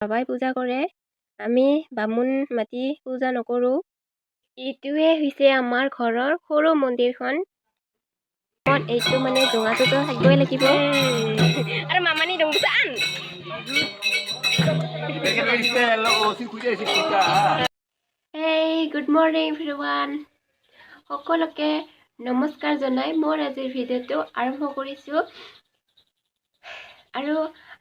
বাবাই পূজা কৰে, আমি বামুণ মাতি পূজা নকৰোঁ। এইটোৱে হৈছে আমাৰ ঘৰৰ সৰু মন্দিৰখন। এইটো মানে জোঙাটোতো থাকিবই লাগিব। আৰু মামানি দংগুচান হেই গুড মৰ্নিং এভৰিৱান, সকলোকে নমস্কাৰ জনাই মোৰ আজিৰ ভিডিঅ'টো আৰম্ভ কৰিছোঁ। আৰু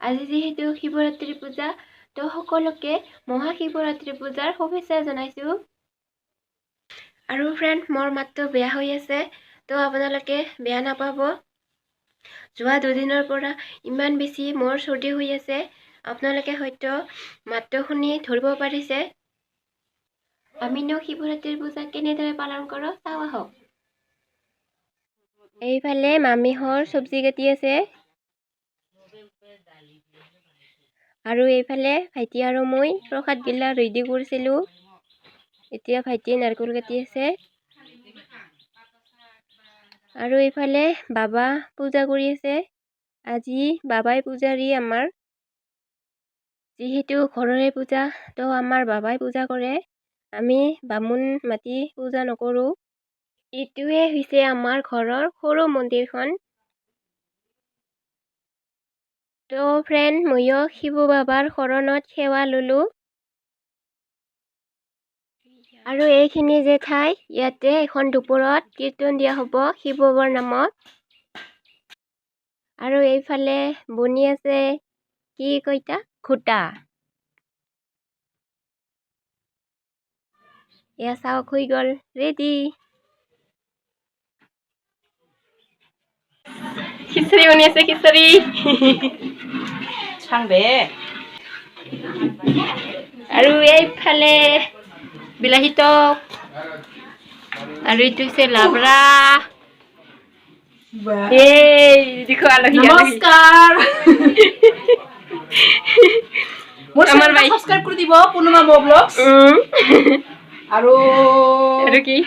আজি যিহেতু শিৱৰাত্ৰি পূজা, তো সকলোকে মহাশিৱৰাত্ৰি পূজাৰ শুভেচ্ছা জনাইছোঁ। আৰু ফ্ৰেণ্ড, মোৰ মাতটো বেয়া হৈ আছে, তো আপোনালোকে বেয়া নাপাব। যোৱা দুদিনৰ পৰা ইমান বেছি মোৰ চৰ্দি হৈ আছে, আপোনালোকে হয়তো মাতটো শুনি ধৰিব পাৰিছে। আমিনো শিৱৰাত্ৰিৰ পূজা কেনেদৰে পালন কৰোঁ চাওঁ আহক। এইফালে মামীহৰ চব্জি কাটি আছে, আৰু এইফালে ভাইটি আৰু মই প্ৰসাদ গিলা ৰেডি কৰিছিলোঁ। এতিয়া ভাইটিয়ে নাৰিকল কাটি আছে, আৰু এইফালে বাবা পূজা কৰি আছে। আজি বাবাই পূজাৰী আমাৰ, যিহেতু ঘৰৰে পূজা, তো আমাৰ বাবাই পূজা কৰে, আমি বামুণ মাতি পূজা নকৰোঁ। এইটোৱে হৈছে আমাৰ ঘৰৰ সৰু মন্দিৰখন। তো ফ্ৰেণ্ড, ময়ো শিৱ বাবাৰ শৰণত সেৱা ল'লোঁ। আৰু এইখিনি যে ঠাই, ইয়াতে এখন দুপৰত কীৰ্তন দিয়া হ'ব শিৱ বাবাৰ নামত। আৰু এইফালে বনি আছে কি কইতা ঘোটা। এয়া চাওক হৈ গ'ল ৰেডি। খিচৰি বনি আছে, খিচৰি আৰু এইফালে বিলাহী টক, আৰু এইটো হৈছে লাবৰা। এই দেখো আলহী, নমস্কাৰ। আমাৰ ভাই সাবস্ক্ৰাইব কৰি দিব পূৰ্ণিমা ব্লগছ। আৰু কি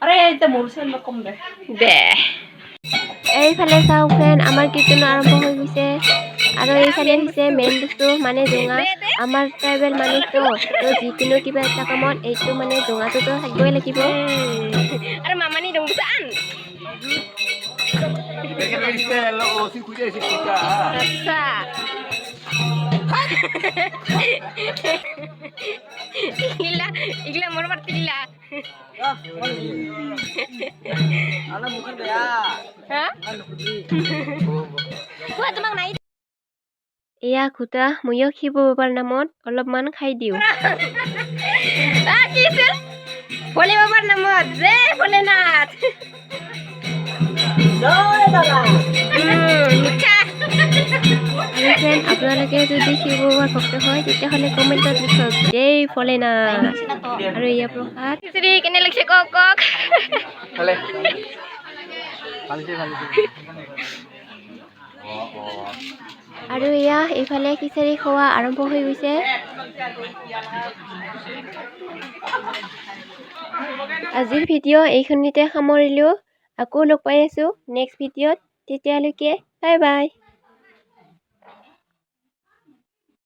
আৰে এটা মোৰ চেনেল কম দে। এইফালে চাওক ফ্ৰেণ্ড, আমাৰ কীৰ্তন আৰম্ভ হৈ গৈছে। আৰু এইফালে হৈছে মেইন বস্তু, মানে জোঙা। আমাৰ ট্ৰাইবেল মানুহটো তো যিকোনো কিবা এটা কামত এইটো মানে জোঙাটোতো থাকিবই লাগিব। আৰু মামানি দংগুচান আচ্ছা ইগলা মোৰ মাৰতে দিলা। এয়া খুটা ময়ো শিৱ বাবাৰ নামত অলপমান খাই দিওঁ। ভোলে বাবাৰ নামত জয় ভোলেনাথ। আপোনালোকে যদি শিৱ বাবাৰ ভক্ত হয়, তেতিয়াহ'লে কমেণ্টত লিখক জয় ভোলেনাথ। আৰু এয়া প্ৰসাদ কেনে লাগিছে কওক কওক। আৰু এয়া এইফালে খিচাৰি খোৱা আৰম্ভ হৈ গৈছে। আজিৰ ভিডিঅ' এইখিনিতে সামৰিলোঁ। আকৌ লগ পাই আছোঁ নেক্সট ভিডিঅ'ত, তেতিয়ালৈকে বাই বাই।